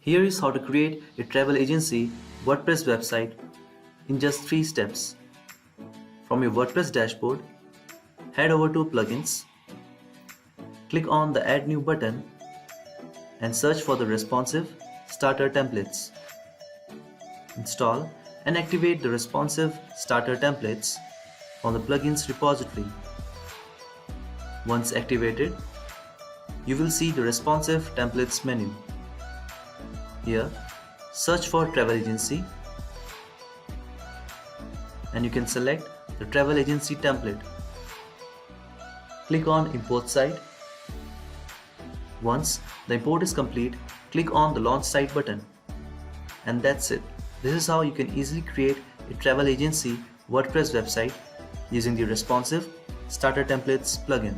Here is how to create a travel agency WordPress website in just 3 steps. From your WordPress dashboard, head over to Plugins, click on the Add New button and search for the responsive starter templates. Install and activate the responsive starter templates from the plugins repository. Once activated, you will see the responsive templates menu. Here, search for travel agency and you can select the travel agency template. Click on Import Site. Once the import is complete, click on the Launch Site button. And that's it. This is how you can easily create a travel agency WordPress website using the responsive starter templates plugin.